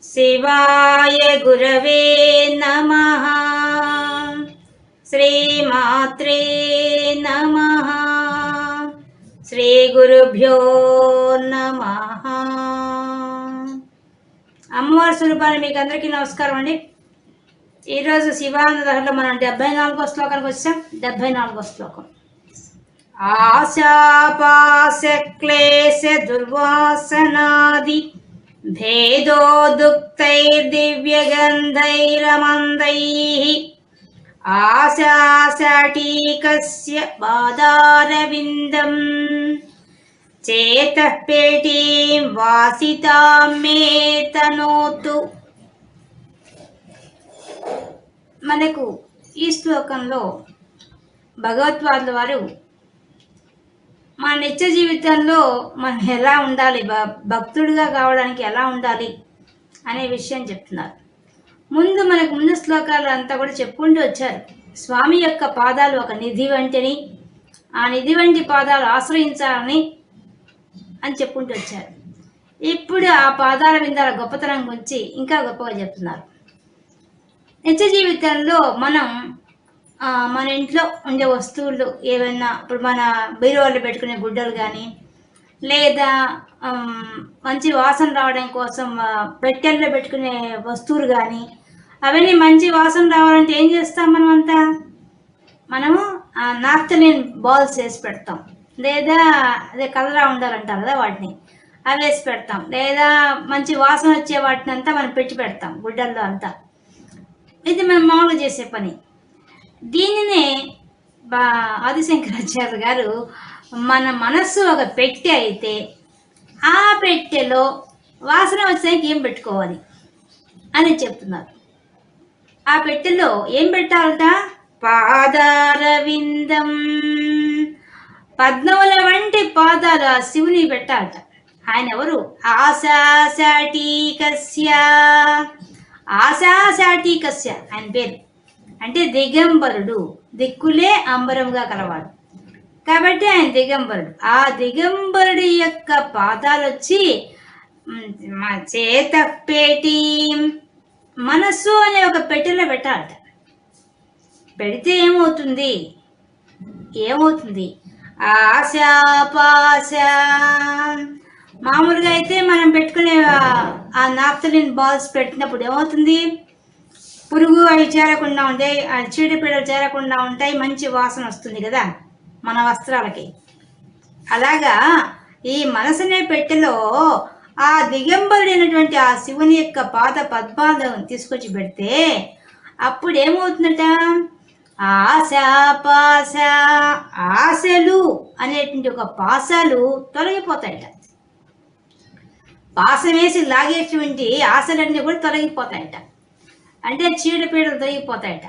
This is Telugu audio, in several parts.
శివాయ గురవే నమః. శ్రీమాత్రే నమః. శ్రీ గురుభ్యో నమః. అమ్మవారి స్వరూపాన్ని మీకు అందరికీ నమస్కారం అండి. ఈరోజు శివానందలో మనం 74వ శ్లోకానికి వచ్చాం. 74వ శ్లోకం. ఆశాపాశ క్లేశ దుర్వాసనాది భేదోదుక్తైర్దివ్యగంధైరమందైః ఆశాశాటీకస్య పాదారవిందం చేతః పేటీం వాసితాం మే తనోతు. మనకు ఈ శ్లోకంలో భగవత్పాదుల వారు మన నిత్య జీవితంలో మనం ఎలా ఉండాలి, భక్తుడిగా కావడానికి ఎలా ఉండాలి అనే విషయం చెప్తున్నారు. ముందు శ్లోకాలు అంతా కూడా చెప్పుకుంటూ వచ్చారు. స్వామి యొక్క పాదాలు ఒక నిధి వంటిని, ఆ నిధి వంటి పాదాలు ఆశ్రయించాలని అని చెప్పుకుంటూ వచ్చారు. ఇప్పుడు ఆ పాదాల విందాల గొప్పతనం గురించి ఇంకా గొప్పగా చెప్తున్నారు. నిత్య జీవితంలో మనం మన ఇంట్లో ఉండే వస్తువులు ఏవైనా, ఇప్పుడు మన బీరువాళ్ళు పెట్టుకునే గుడ్డలు కానీ, లేదా మంచి వాసన రావడం కోసం పెట్టెల్లో పెట్టుకునే వస్తువులు కానీ, అవన్నీ మంచి వాసన రావాలంటే ఏం చేస్తాం? మనము నాఫ్థలిన్ బాల్స్ వేసి పెడతాం, లేదా అదే కలరా ఉండాలంటారు కదా వాటిని, అవి వేసి పెడతాం, లేదా మంచి వాసన వచ్చే వాటిని అంతా మనం పెట్టి పెడతాం గుడ్డల్లో అంతా. ఇది మనం మామూలుగా చేసే పని. దీనినే ఆదిశంకరాచార్య గారు మన మనస్సు ఒక పెట్టె అయితే ఆ పెట్టెలో వాసన వచ్చేకి ఏం పెట్టుకోవాలి అని చెప్తున్నారు. ఆ పెట్టెలో ఏం పెట్టాలట? పాదారవిందం, పద్మముల వంటి పాదాలు ఆ శివుని పెట్టాలట. ఆయన ఎవరు? ఆశాశాటీకస్య. ఆశాశాటీకస్య ఆయన పేరు. అంటే దిగంబరుడు, దిక్కులే అంబరంగా కలవాడు కాబట్టి ఆయన దిగంబరుడు. ఆ దిగంబరుడి యొక్క పాదాలు వచ్చి చేత పేటీ, మనస్సు అనే ఒక పెట్టెలో పెట్టాలట. పెడితే ఏమవుతుంది? ఆశాపాశ. మామూలుగా అయితే మనం పెట్టుకునే ఆ నాఫ్థలిన్ బాల్స్ పెట్టినప్పుడు ఏమవుతుంది? పురుగు అవి చేరకుండా ఉంటాయి, చీడపీడలు చేరకుండా ఉంటాయి, మంచి వాసన వస్తుంది కదా మన వస్త్రాలకి. అలాగా ఈ మనసునే పెట్టెలో ఆ దిగంబరుడైనటువంటి ఆ శివుని యొక్క పాద పద్మాలను తీసుకొచ్చి పెడితే అప్పుడు ఏమవుతుందట? ఆశాపాశ, ఆశలు అనేటువంటి ఒక పాశాలు తొలగిపోతాయట. పాశం వేసి లాగేటువంటి ఆశలన్నీ కూడా తొలగిపోతాయట. అంటే చీడపీడలు తొలగిపోతాయట.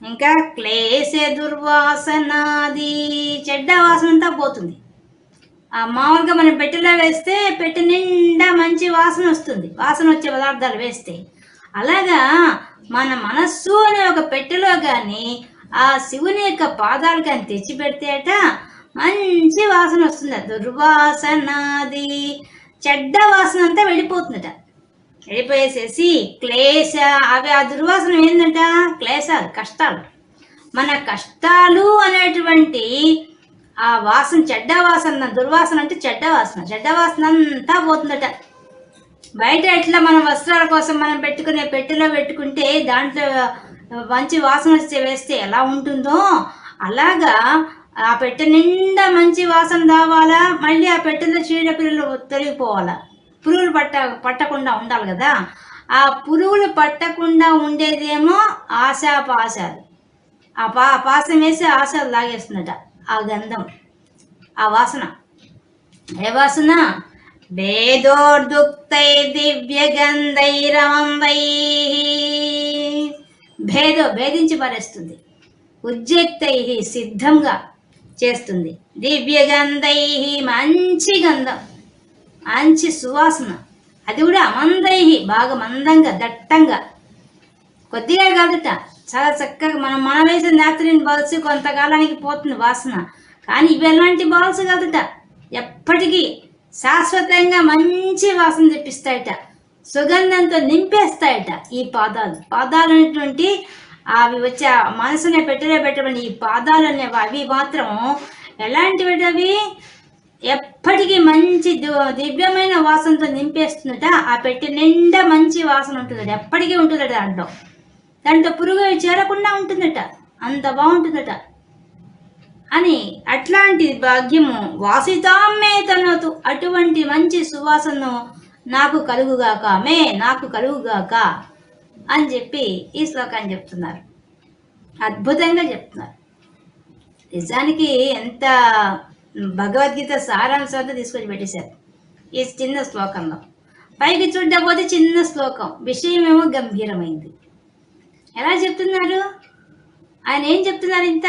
ఇంకా క్లేశ దుర్వాసనాది, చెడ్డ వాసన అంతా పోతుంది. మామూలుగా మనం పెట్టెలో వేస్తే పెట్టె నిండా మంచి వాసన వస్తుంది, వాసన వచ్చే పదార్థాలు వేస్తే. అలాగా మన మనస్సు అనే ఒక పెట్టెలో కానీ ఆ శివుని యొక్క పాదాలు కానీ తెచ్చి పెడితేట మంచి వాసన వస్తుంది. దుర్వాసనాది, చెడ్డ వాసన అంతా వెళ్ళిపోతుందట. వెళ్ళిపోయేసేసి క్లేశ, అవి ఆ దుర్వాసన ఏంటంట? క్లేశాలు, కష్టాలు. మన కష్టాలు అనేటువంటి ఆ వాసన, చెడ్డ వాసన, దుర్వాసన అంటే చెడ్డ వాసన అంతా పోతుందట. బయట ఎట్లా మన వస్త్రాల కోసం మనం పెట్టుకునే పెట్టెలో పెట్టుకుంటే దాంట్లో మంచి వాసన వచ్చే వేస్తే ఎలా ఉంటుందో అలాగా ఆ పెట్టె నిండా మంచి వాసన రావాలా, మళ్ళీ ఆ పెట్టెలో చీడపిల్లలు తొలగిపోవాలా, పురుగులు పట్టకుండా ఉండాలి కదా. ఆ పురుగులు పట్టకుండా ఉండేదేమో ఆశాపాశాలు. ఆ పాశం వేసి ఆశలు లాగేస్తుందట. ఆ గంధం, ఆ వాసన. ఏ వాసన? భేదోర్దుక్తై దివ్యగంధైరమందైః. భేదించి పారేస్తుంది. ఉద్యక్తై, సిద్ధంగా చేస్తుంది. దివ్యగంధైః, మంచి గంధం, మంచి సువాసన. అది కూడా అమందై, బాగా మందంగా, దట్టంగా, కొద్దిగా కాదుట, చాలా చక్కగా. మనం వేసిన నాఫ్థలిన్ బాల్స్ కొంతకాలానికి పోతుంది వాసన, కానీ ఇవి ఎలాంటి బాల్స్ కాదుట, ఎప్పటికీ శాశ్వతంగా మంచి వాసన తెప్పిస్తాయట. సుగంధంతో నింపేస్తాయట ఈ పాదాలు. పాదాలు అనేటువంటి అవి వచ్చే మనసునే పెట్టబడి ఈ పాదాలు అనేవి అవి మాత్రం ఎలాంటివి అవి ఎప్పటికీ మంచి దివ్యమైన వాసనతో నింపేస్తుందట. ఆ పెట్టె నిండా మంచి వాసన ఉంటుందట, ఎప్పటికీ ఉంటుందట. దాంట్లో పురుగు చేరకుండా ఉంటుందట, అంత బాగుంటుందట అని. అట్లాంటి భాగ్యము వాసితామ్మే తనతు, అటువంటి మంచి సువాసనను నాకు కలుగుగాక, నాకు కలుగుగాక అని చెప్పి ఈ శ్లోకాన్ని చెప్తున్నారు. అద్భుతంగా చెప్తున్నారు. నిజానికి ఎంత భగవద్గీత సారాంశంతో తీసుకొని పెట్టేశారు ఈ చిన్న శ్లోకంలో. పైకి చూడకపోతే చిన్న శ్లోకం, విషయం ఏమో గంభీరమైంది. ఎలా చెప్తున్నారు ఆయన? ఏం చెప్తున్నారు? ఇంత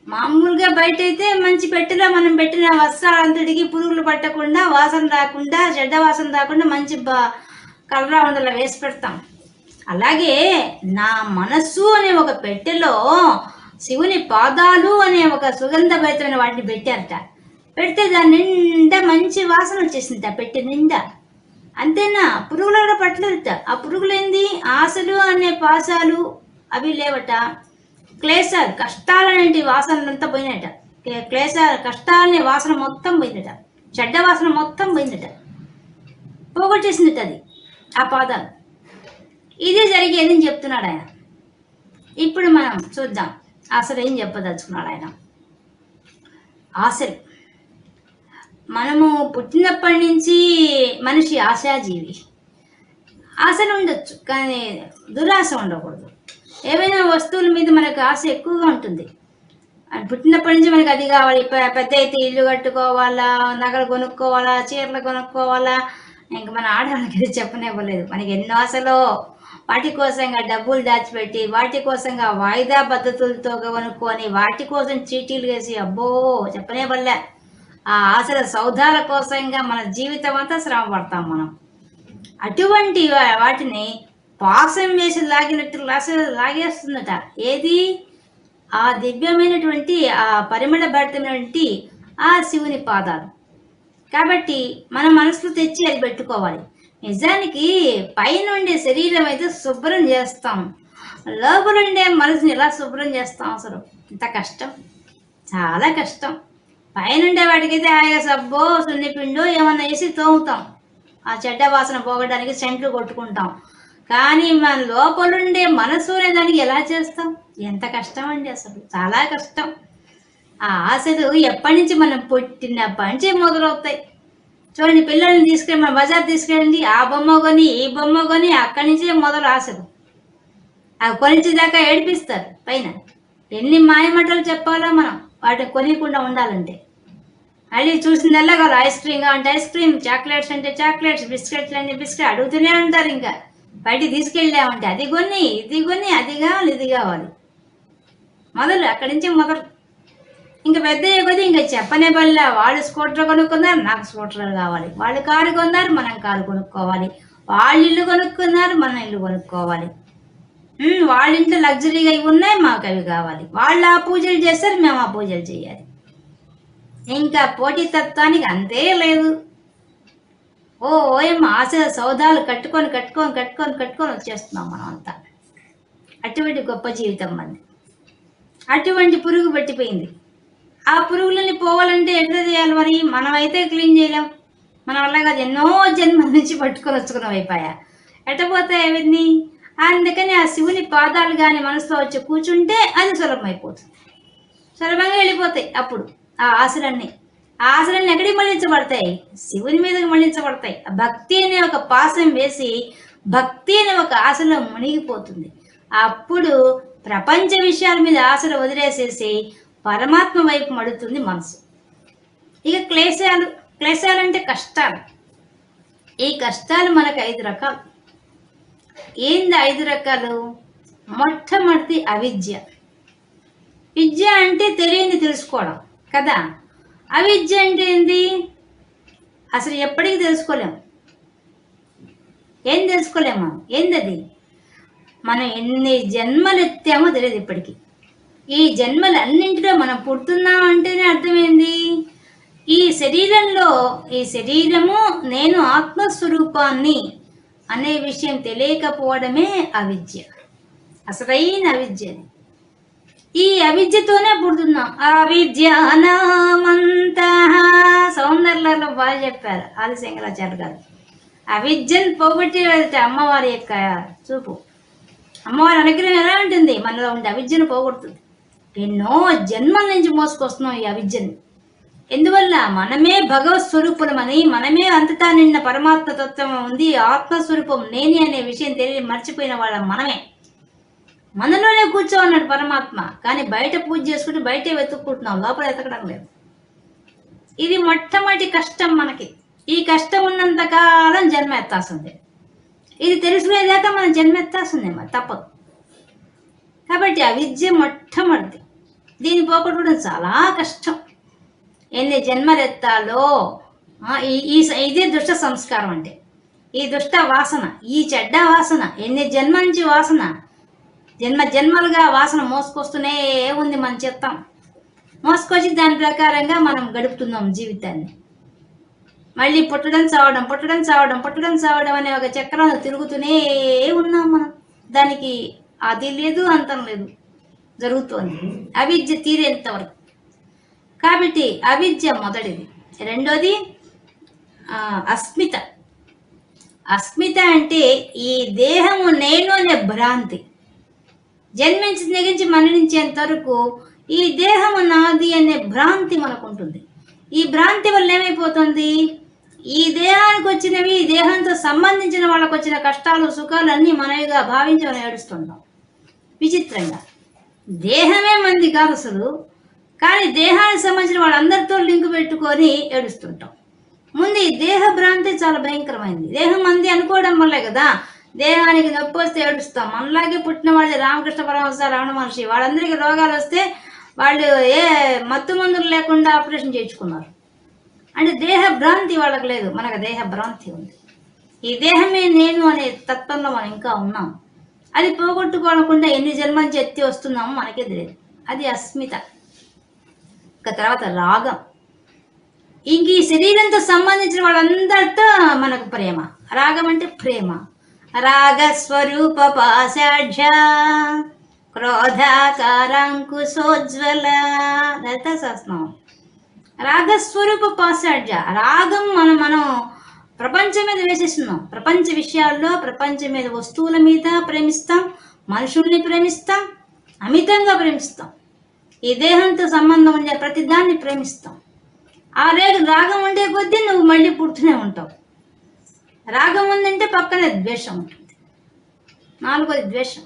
మామూలుగా బయట అయితే మంచి పెట్టెలో మనం పెట్టిన వస్త్రాలంతటికి పురుగులు పట్టకుండా, వాసన రాకుండా, చెడ్డ వాసన రాకుండా మంచి కలరా ఉండలా వేసి పెడతాం. అలాగే నా మనస్సు అనే ఒక పెట్టెలో శివుని పాదాలు అనే ఒక సుగంధభరితమైన వాటిని పెట్టారట. పెడితే దాని నిండా మంచి వాసన వచ్చేసిందట పెట్టె నిండా. అంతేనా? పురుగులు కూడా పట్టలేదట. ఆ పురుగులేంది? ఆశలు అనే పాశాలు అవి లేవట. క్లేశాలు, కష్టాలనే వాసనంతా పోయినట. కష్టాలనే వాసన మొత్తం పోయిందట, చెడ్డ వాసన మొత్తం పోయిందట, పోగొట్టేసిందట అది ఆ పాదాలు. ఇదే జరిగేదని చెప్తున్నాడు ఆయన. ఇప్పుడు మనం చూద్దాం అసలు ఏం చెప్పదలుచుకున్నాడు ఆయన. ఆశలు, మనము పుట్టినప్పటి నుంచి మనిషి ఆశాజీవి. ఆశలు ఉండొచ్చు కానీ దురాశ ఉండకూడదు. ఏవైనా వస్తువుల మీద మనకు ఆశ ఎక్కువగా ఉంటుంది. పుట్టినప్పటి నుంచి మనకి అది కావాలి, పెద్ద అయితే ఇల్లు కట్టుకోవాలా, నగలు కొనుక్కోవాలా, చీరలు కొనుక్కోవాలా. ఇంకా మన ఆడవాళ్ళకి చెప్పనివ్వలేదు. మనకి ఎన్నో ఆశలో వాటి కోసంగా డబ్బులు దాచిపెట్టి, వాటి కోసంగా వాయిదా పద్ధతులతో కొనుక్కొని, వాటి కోసం చీటీలు వేసి అబ్బో చెప్పనే వల్ల ఆ ఆశల సౌధాల కోసంగా మన జీవితం అంతా శ్రమ పడతాం మనం. అటువంటి వాటిని పాసం వేసి లాగినట్టు లాగేస్తుందట. ఏది? ఆ దివ్యమైనటువంటి ఆ పరిమళ భరితమైనటువంటి ఆ శివుని పాదాలు. కాబట్టి మన మనసులో తెచ్చి అది పెట్టుకోవాలి. నిజానికి పైనుండే శరీరం అయితే శుభ్రం చేస్తాం, లోపలుండే మనసుని ఎలా శుభ్రం చేస్తాం? అసలు ఇంత కష్టం, చాలా కష్టం. పైనుండే వాటికైతే హాయిగా సబ్బో సున్నిపిండో ఏమన్నా వేసి తోముతాం, ఆ చెడ్డ వాసన పోగడానికి సెంట్లు కొట్టుకుంటాం. కానీ మన లోపలుండే మనసు అనే దానికి ఎలా చేస్తాం? ఎంత కష్టం అండి, అసలు చాలా కష్టం. ఆ ఆశలు ఎప్పటి నుంచి మనం పుట్టినప్పటి నుంచి మొదలవుతాయి. చూడండి, పిల్లల్ని తీసుకెళ్ళి మన బజార్ తీసుకెళ్ళండి, ఆ బొమ్మ కొని ఈ బొమ్మ కొని అక్కడి నుంచే మొదలు ఆశలు. అవి కొనిచ్చేదాకా ఏడిపిస్తారు పైన. ఎన్ని మాయమటలు చెప్పాలో మనం వాటిని కొనియకుండా ఉండాలంటే. అది చూసిందల్లా కాదు, ఐస్ క్రీమ్ కావాలంటే ఐస్ క్రీమ్, చాక్లెట్స్ అంటే చాక్లెట్స్, బిస్కెట్లు అంటే బిస్కెట్ అడుగుతూనే ఉంటారు. ఇంకా బయటికి తీసుకెళ్ళామంటే అది కొని ఇది కొని, అది కావాలి ఇది కావాలి, మొదలు అక్కడి నుంచి మొదలు. ఇంకా పెద్ద కొద్ది ఇంకా చెప్పనే పనిలే. వాళ్ళు స్కూటర్ కొనుక్కున్నారు, నాకు స్కూటర్ కావాలి. వాళ్ళు కారు కొన్నారు, మనం కారు కొనుక్కోవాలి. వాళ్ళు ఇల్లు కొనుక్కున్నారు, మనం ఇల్లు కొనుక్కోవాలి. వాళ్ళ ఇంట్లో లగ్జరీగా ఇవి ఉన్నాయి, మాకు అవి కావాలి. వాళ్ళు ఆ పూజలు చేస్తారు, మేము ఆ పూజలు చేయాలి. ఇంకా పోటీతత్వానికి అంతే లేదు. ఏం ఆశ సౌదాలు కట్టుకొని కట్టుకొని కట్టుకొని కట్టుకొని వచ్చేస్తున్నాం మనం అంతా. అటువంటి గొప్ప జీవితం మంది. అటువంటి పురుగు పట్టిపోయింది. ఆ పురుగులని పోవాలంటే ఎట్లా చేయాలి మరి? మనమైతే క్లీన్ చేయలేం, మన వల్ల కాదు. ఎన్నో జన్మల నుంచి పట్టుకొని వచ్చుకున్నాం అయిపోయా, ఎట్టపోతాయి అవన్నీ. అందుకని ఆ శివుని పాదాలు కానీ మనసులో వచ్చి కూర్చుంటే అది సులభమైపోతుంది, సులభంగా వెళ్ళిపోతాయి. అప్పుడు ఆ ఆశలన్నీ ఎక్కడికి మళ్లించబడతాయి? శివుని మీదకి మళ్లించబడతాయి. భక్తి అనే ఒక పాసం వేసి భక్తి అనే ఒక ఆశలో మునిగిపోతుంది. అప్పుడు ప్రపంచ విషయాల మీద ఆశలు వదిలేసేసి పరమాత్మ వైపు మడుతుంది మనసు. ఇక క్లేశాలు అంటే కష్టాలు. ఈ కష్టాలు మనకు 5 రకాలు. ఏంది 5 రకాలు? మొట్టమొదటి అవిద్య. విద్య అంటే తెలియని తెలుసుకోవడం కదా. అవిద్య అంటే ఏంది? అసలు ఎప్పటికీ తెలుసుకోలేము. ఏం తెలుసుకోలేము మనం? ఏందది? మనం ఎన్ని జన్మలు ఎత్తామో తెలియదు ఇప్పటికీ. ఈ జన్మలన్నింటిలో మనం పుడుతున్నాం అంటేనే అర్థమైంది. ఈ శరీరము నేను ఆత్మస్వరూపాన్ని అనే విషయం తెలియకపోవడమే అవిద్య, అసలైన అవిద్య. ఈ అవిద్యతోనే పుడుతున్నాం. అవిద్యానామంత సౌందర్యాలలో బాగా చెప్పారు ఆది శంకరాచార్య గారు. అవిద్యను పోగొట్టి అమ్మవారి యొక్క చూపు. అమ్మవారి అనుగ్రహం ఎలా ఉంటుంది? మనలో ఉండే అవిద్యను పోగొడుతుంది. ఎన్నో జన్మల నుంచి మోసుకొస్తున్నాం ఈ అవిద్యని. ఎందువల్ల? మనమే భగవత్ స్వరూపులమని, మనమే అంతటా నిన్న పరమాత్మ తత్వం ఉంది, ఆత్మస్వరూపం నేనే అనే విషయం తెలియ మర్చిపోయిన వాళ్ళం మనమే. మనలోనే కూర్చోన్నాడు పరమాత్మ, కానీ బయట పూజ చేసుకుంటూ బయటే వెతుక్కుంటున్నాం, లోపల ఎతకడం లేదు. ఇది మొట్టమొదటి కష్టం మనకి. ఈ కష్టం ఉన్నంత కాలం జన్మ ఎత్తాల్సిందే. ఇది తెలుసుకునేదాకా మనం జన్మ ఎత్తాల్సిందే, మరి తప్పదు. కాబట్టి అవిద్య మొట్టమొదటి. దీన్ని పోగొట్టడం చాలా కష్టం. ఎన్ని జన్మలెత్తాలో ఇదే దుష్ట సంస్కారం అంటే. ఈ దుష్ట వాసన, ఈ చెడ్డ వాసన ఎన్ని జన్మ నుంచి వాసన, జన్మలుగా వాసన మోసుకొస్తూనే ఉంది మన చిత్తం. మోసుకొచ్చి దాని ప్రకారంగా మనం గడుపుతున్నాం జీవితాన్ని. మళ్ళీ పుట్టడం చావడం, పుట్టడం చావడం, పుట్టడం చావడం అనే ఒక చక్రం తిరుగుతూనే ఉన్నాం మనం. దానికి అది లేదు, అంతం లేదు, జరుగుతోంది అవిద్య తీరేంతవరకు. కాబట్టి అవిద్య మొదటిది. రెండోది అస్మిత. అస్మిత అంటే ఈ దేహము నేను అనే భ్రాంతి. జన్మించి నెగించి మరణించేంత వరకు ఈ దేహము నాది అనే భ్రాంతి మనకు ఉంటుంది. ఈ భ్రాంతి వల్ల ఏమైపోతుంది? ఈ దేహానికి వచ్చినవి, ఈ దేహంతో సంబంధించిన వాళ్ళకు వచ్చిన కష్టాలు సుఖాలు అన్నీ మనవిగా భావించి మనం ఏడుస్తుంటాం. విచిత్రంగా దేహమే మంది కాదు అసలు, కానీ దేహానికి సంబంధించిన వాళ్ళందరితో లింకు పెట్టుకొని ఏడుస్తుంటాం. ముందు ఈ దేహ భ్రాంతి చాలా భయంకరమైంది. దేహం మంది అనుకోవడం వల్లే కదా దేహానికి నొప్పి వస్తే ఏడుస్తాం. మనలాగే పుట్టిన వాళ్ళు రామకృష్ణ పరమహంస, రమణ మహర్షి, వాళ్ళందరికీ రోగాలు వస్తే వాళ్ళు ఏ మత్తు మందులు లేకుండా ఆపరేషన్ చేయించుకున్నారు. అంటే దేహ భ్రాంతి వాళ్ళకి లేదు, మనకు దేహ భ్రాంతి ఉంది. ఈ దేహమే నేను అనే తత్వంలో మనం ఇంకా ఉన్నాం. అది పోగొట్టుకోకుండా ఎన్ని జన్మలు ఎత్తి వస్తున్నామో మనకే తెలియదు. అది అస్మిత. ఇక తర్వాత రాగం. ఇంక ఈ శరీరంతో సంబంధించిన వాళ్ళందరితో మనకు ప్రేమ. రాగం అంటే ప్రేమ. రాగస్వరూప పాశాఢ్య క్రోధాకారాంకుశోజ్వల లలిత సహస్రనామం. రాగస్వరూప పాశాఢ్య. రాగం మనం ప్రపంచం మీద వేసేస్తున్నాం. ప్రపంచ విషయాల్లో, ప్రపంచం మీద వస్తువుల మీద ప్రేమిస్తాం, మనుషుల్ని ప్రేమిస్తాం, అమితంగా ప్రేమిస్తాం. ఈ దేహంతో సంబంధం ఉండే ప్రతిదాన్ని ప్రేమిస్తాం. ఆ రాగం ఉండే కొద్దీ నువ్వు మళ్ళీ పుడుతూనే ఉంటావు. రాగం ఉందంటే పక్కనే ద్వేషం ఉంటుంది. నాలుగోది ద్వేషం.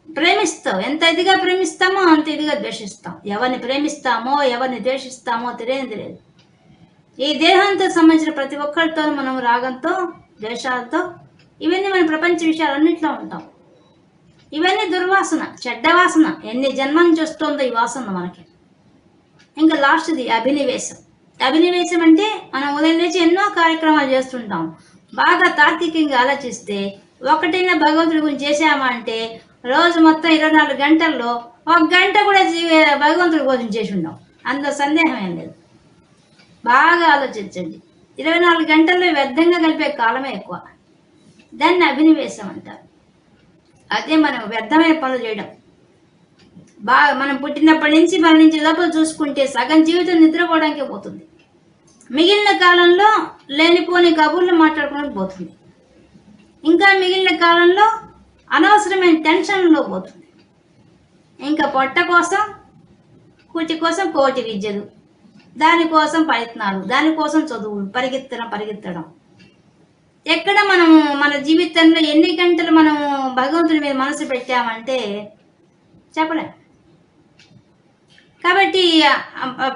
ప్రేమిస్తావు, ఎంత ఇదిగా ప్రేమిస్తామో అంత ఇదిగా ద్వేషిస్తాం. ఎవరిని ప్రేమిస్తామో ఎవరిని ద్వేషిస్తామో తెలియదు. ఈ దేహంతో సంబంధించిన ప్రతి ఒక్కరితో మనం రాగంతో, ద్వేషాలతో, ఇవన్నీ మన ప్రపంచ విషయాలన్నింటిలో ఉంటాం. ఇవన్నీ దుర్వాసన, చెడ్డ వాసన. ఎన్ని జన్మల నుంచి వస్తుందో ఈ వాసన మనకి. ఇంకా లాస్ట్ది అభినివేశం. అభినివేశం అంటే మనం ఉదయం లేచి ఎన్నో కార్యక్రమాలు చేస్తుంటాం. బాగా తార్కికంగా ఆలోచిస్తే ఒకటైనా భగవంతుడి గురించి చేసామా అంటే రోజు మొత్తం 24 గంటల్లో 1 గంట కూడా భగవంతుడి గురించి చేసి ఉన్నాం. అందులో సందేహం ఏం లేదు. బాగా ఆలోచించండి. 24 గంటల్లో వ్యర్థంగా కలిపే కాలమే ఎక్కువ. దాన్ని అభినివేశం అంటారు. అదే మనం వ్యర్థమైన పనులు చేయడం. బాగా మనం పుట్టినప్పటి నుంచి మరణించే లోపల చూసుకుంటే సగం జీవితం నిద్రపోవడానికే పోతుంది. మిగిలిన కాలంలో లేనిపోని కబుర్లు మాట్లాడుకోవడానికి పోతుంది. ఇంకా మిగిలిన కాలంలో అనవసరమైన టెన్షన్లో పోతుంది. ఇంకా పొట్ట కోసం, కూటి కోసం కోటి విద్యలు, దానికోసం ప్రయత్నాలు, దానికోసం చదువులు, పరిగెత్తడం. ఎక్కడ మనం మన జీవితంలో ఎన్ని గంటలు మనం భగవంతుడి మీద మనసు పెట్టామంటే చెప్పలేం. కాబట్టి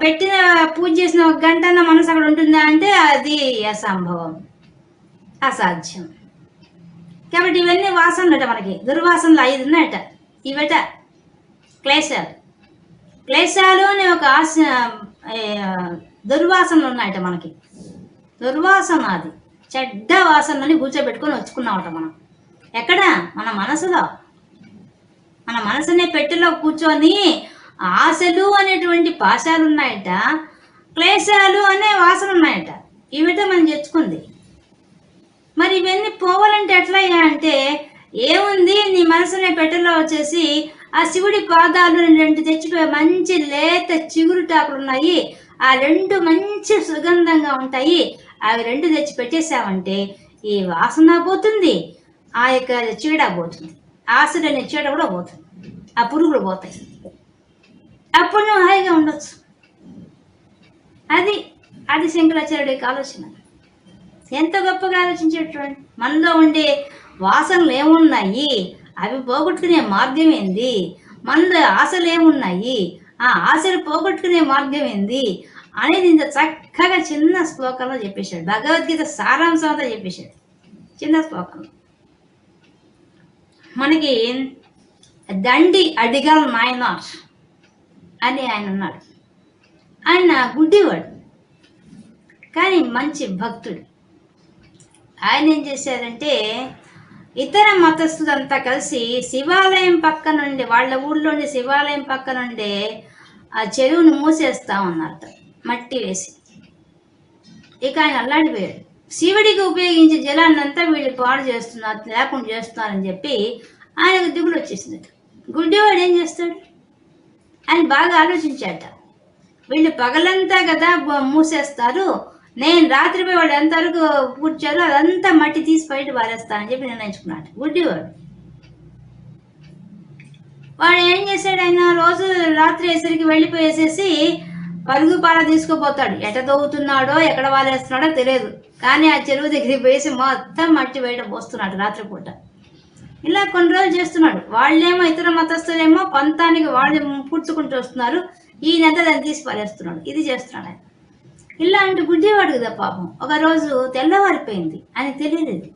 పెట్టిన పూజ చేసిన 1 గంట మనసు అక్కడ ఉంటుందా అంటే అది అసంభవం, అసాధ్యం. కాబట్టి ఇవన్నీ వాసనలట. మనకి దుర్వాసనలు 5 ఉన్నాయట. ఇవట క్లేశాలు అనే ఒక దుర్వాసనలు ఉన్నాయట మనకి. దుర్వాసన అది చెడ్డ వాసనని కూర్చోబెట్టుకొని వచ్చుకున్నామట మనం. ఎక్కడ? మన మనసులో. మన మనసునే పెట్టెలో కూర్చొని ఆశలు అనేటువంటి పాశాలు ఉన్నాయట, క్లేశాలు అనే వాసన ఉన్నాయట. ఇవిట మనం తెచ్చుకుంది. మరి ఇవన్నీ పోవాలంటే ఎట్లయ్యా అంటే, ఏముంది నీ మనసునే పెట్టెలో వచ్చేసి ఆ శివుడి పాదాలు 2 తెచ్చిపోయి మంచి లేత చిగురుటాకులు ఉన్నాయి, ఆ 2 మంచి సుగంధంగా ఉంటాయి, అవి 2 తెచ్చి పెట్టేశావంటే ఈ వాసన పోతుంది, ఆ యొక్క చీడ పోతుంది, ఆసుడు అనే చీడ కూడా పోతుంది, ఆ పురుగులు పోతాయి, అప్పుడు నువ్వు హాయిగా ఉండొచ్చు. అది అది శంకరాచార్యుడి యొక్క ఆలోచన. ఎంత గొప్పగా ఆలోచించేటువంటి మనలో ఉండే వాసనలు ఏమున్నాయి, అవి పోగొట్టుకునే మార్గం ఏంది, మనలో ఆశలు ఏమున్నాయి, ఆ ఆశలు పోగొట్టుకునే మార్గం ఏంది అనేది ఇంత చక్కగా చిన్న శ్లోకంలో చెప్పేశాడు. భగవద్గీత సారాంశం అంతా చెప్పేశాడు చిన్న శ్లోకంలో. మనకి దండి అడిగల్ నాయనార్ అని ఆయన ఉన్నాడు. ఆయన గుడ్డివాడు కానీ మంచి భక్తుడు. ఆయన ఏం చేశారంటే, ఇతర మతస్థులంతా కలిసి శివాలయం పక్క నుండి, వాళ్ళ ఊళ్ళోని శివాలయం పక్క నుండి ఆ చెరువును మూసేస్తా ఉన్నారట మట్టి వేసి. ఇక ఆయన అల్లాడిపోయాడు. శివుడికి ఉపయోగించే జలాన్ని అంతా వీళ్ళు పాడు చేస్తున్నారు, లేకుండా చేస్తున్నారని చెప్పి ఆయనకు దిగులు వచ్చేసింది. గుడ్డివాడు ఏం చేస్తాడు, ఆయన బాగా ఆలోచించాట. వీళ్ళు పగలంతా కదా మూసేస్తారు, నేను రాత్రిపోయి వాళ్ళు ఎంతవరకు కూర్చారో అదంతా మట్టి తీసి బయట పారేస్తానని చెప్పి నిర్ణయించుకున్నాడు గుడ్డివాడు. వాడు ఏం చేశాడు, ఆయన రోజు రాత్రి వేసరికి వెళ్ళిపోయేసేసి పరుగు పాల తీసుకుపోతాడు. ఎట తవ్వుతున్నాడో ఎక్కడ వారేస్తున్నాడో తెలియదు, కానీ ఆ చెరువు దగ్గరికి వేసి మొత్తం మట్టి బయట పోస్తున్నాడు రాత్రిపూట. ఇలా కొన్ని రోజులు చేస్తున్నాడు. వాళ్ళేమో ఇతర మతస్థులేమో పంతానికి వాళ్ళు పుచ్చుకుంటూ వస్తున్నారు, ఈయనంతా దాన్ని తీసి పారేస్తున్నాడు. ఇది చేస్తున్నాడు ఆయన. ఇలా అంటే గుడ్డివాడు కదా పాపం. ఒకరోజు తెల్లవారిపోయింది, ఆయనకు తెలియలేదు,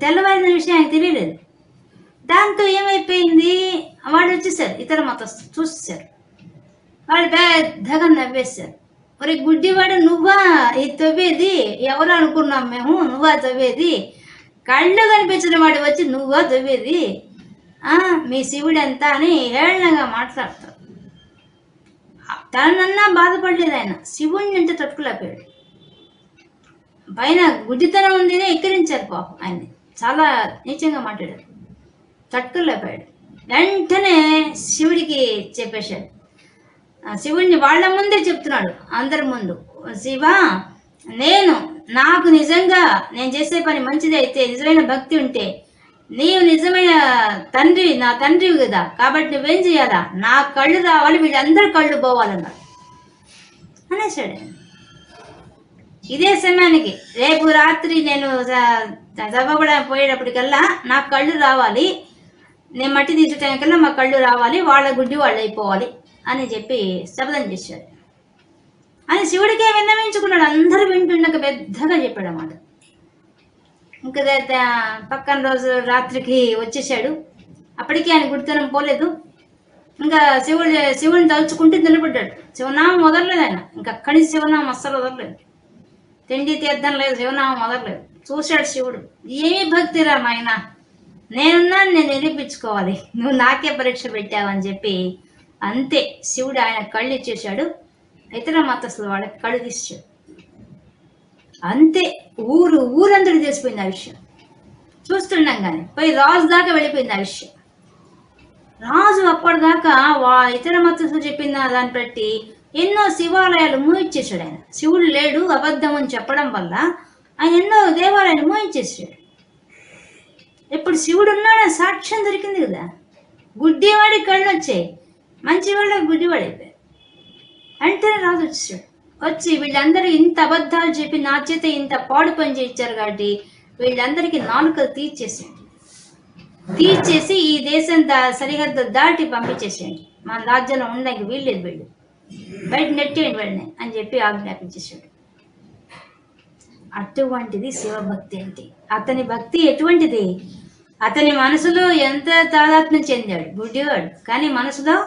తెల్లవారిన విషయం ఆయనకు తెలియలేదు. దాంతో ఏమైపోయింది, వాళ్ళు వచ్చేసారు, ఇతర మతస్థులు చూసేసారు, వాళ్ళు పెద్దగా నవ్వేశారు. మరి గుడ్డివాడు, నువ్వా ఇది తవ్వేది, ఎవరు అనుకున్నాం మేము, నువ్వా తవ్వేది, కళ్ళు కనిపించిన వాడు వచ్చి నువ్వా తవ్వేది, మీ శివుడు ఎంత అని ఏళ్ళగా మాట్లాడతారు. తనన్నా బాధపడలేదు ఆయన, శివుడిని అంటే తట్టుకోలేకపోయాడు. పైన గుడ్డితనం ఉందినే ఎక్కిరించారు పాపం ఆయన్ని, చాలా నీచంగా మాట్లాడారు, తట్టుకోలేకపోయాడు. వెంటనే శివుడికి చెప్పేశాడు. శివుడిని వాళ్ళ ముందే చెప్తున్నాడు, అందరి ముందు, శివ, నాకు నిజంగా నేను చేసే పని మంచిది అయితే, నిజమైన భక్తి ఉంటే, నీవు నిజమైన తండ్రి, నా తండ్రివి కదా, కాబట్టి నువ్వేం చేయాలా, నా కళ్ళు రావాలి, వీళ్ళందరూ కళ్ళు పోవాలన్నాడు అనేసాడు. ఇదే సమయానికి రేపు రాత్రి నేను చదవకుండా పోయేటప్పటికల్లా నా కళ్ళు రావాలి, నేను మట్టి తీర్చడానికల్లా మా కళ్ళు రావాలి, వాళ్ళ గుడ్డి వాళ్ళు అయిపోవాలి అని చెప్పి శపథం చేశాడు. అని శివుడికే విన్నవించుకున్నాడు. అందరూ వింటుండక పెద్దగా చెప్పాడు అన్నమాట. ఇంకా పక్కన రోజు రాత్రికి వచ్చేసాడు. అప్పటికి ఆయన గుడితనం పోలేదు. ఇంకా శివుడిని తలుచుకుంటూ నిలబడ్డాడు. శివనామం వదలలేదు ఆయన, ఇంకా అక్కడి నుంచి శివనామం అస్సలు వదలలేదు. తిండి తీర్థం లేదు, శివనామం వదలలేదు. చూశాడు శివుడు, ఏమీ భక్తిరా నాయన, నేనున్నాను, నేను నిరూపించుకోవాలి, నువ్వు నాకే పరీక్ష పెట్టావని చెప్పి అంతే శివుడు ఆయన కళ్ళు ఇచ్చేశాడు. ఇతర మతస్థులు వాళ్ళకి కళ్ళు తీసాడు. అంతే ఊరందరూ తెలిసిపోయింది ఆ విషయం. చూస్తుండగానే పోయి రాజు దాకా వెళ్ళిపోయింది ఆ విషయం. రాజు అప్పటిదాకా ఇతర మతస్థులు చెప్పిన దాన్ని బట్టి ఎన్నో శివాలయాలు మూయించేశాడు ఆయన. శివుడు లేడు, అబద్ధం అని చెప్పడం వల్ల ఆయన ఎన్నో దేవాలయాలు మూయించేసాడు. ఇప్పుడు శివుడు ఉన్నాడని సాక్ష్యం దొరికింది కదా. గుడ్డివాడి కళ్ళు వచ్చాయి, మంచివాళ్ళకి గుడ్డివాడు అయిపోయారు. వెంటనే రాజు వచ్చేసాడు. వచ్చి వీళ్ళందరూ ఇంత అబద్ధాలు చెప్పి నా చేత ఇంత పాడు పని చేయించారు కాబట్టి వీళ్ళందరికీ నాలుకలు తీర్చేసి ఈ దేశం సరిహద్దు దాటి పంపించేసేయండి, మన రాజ్యంలో ఉండడానికి వీల్లేదు, వీళ్ళు బయట నెట్టేయండి వెళ్ళని అని చెప్పి ఆజ్ఞాపించేసాడు. అటువంటిది శివభక్తి అంటే. అతని భక్తి ఎటువంటిది, అతని మనసులో ఎంత తాదాత్మ్యం చెందాడు గుడ్డివాడు, కానీ మనసులో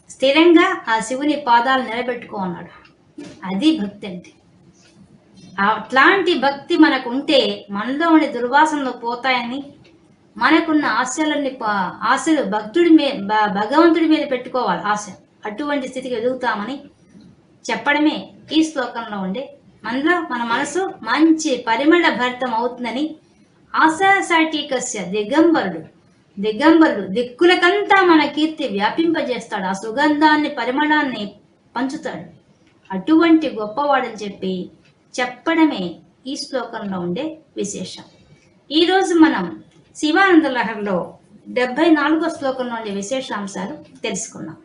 స్థిరంగా ఆ శివుని పాదాలు నిలబెట్టుకున్నాడు. అది భక్తి అంటే. అట్లాంటి భక్తి మనకు ఉంటే మనలో ఉండే దుర్వాసనలు పోతాయని, మనకున్న ఆశలు భగవంతుడి మీద పెట్టుకోవాలి ఆశ, అటువంటి స్థితికి ఎదుగుతామని చెప్పడమే ఈ శ్లోకంలో ఉండే మన మనసు మంచి పరిమళ భరితం అవుతుందని ఆశాసాటికస్య దిగంబరుడు దిక్కులకంతా మన కీర్తి వ్యాపింపజేస్తాడు. ఆ సుగంధాన్ని పరిమళాన్ని పంచుతాడు. అటువంటి గొప్పవాడని చెప్పడమే ఈ శ్లోకంలో ఉండే విశేషం. ఈరోజు మనం శివానంద లహరిలో 74వ శ్లోకంలో ఉండే విశేషాంశాలు తెలుసుకున్నాం.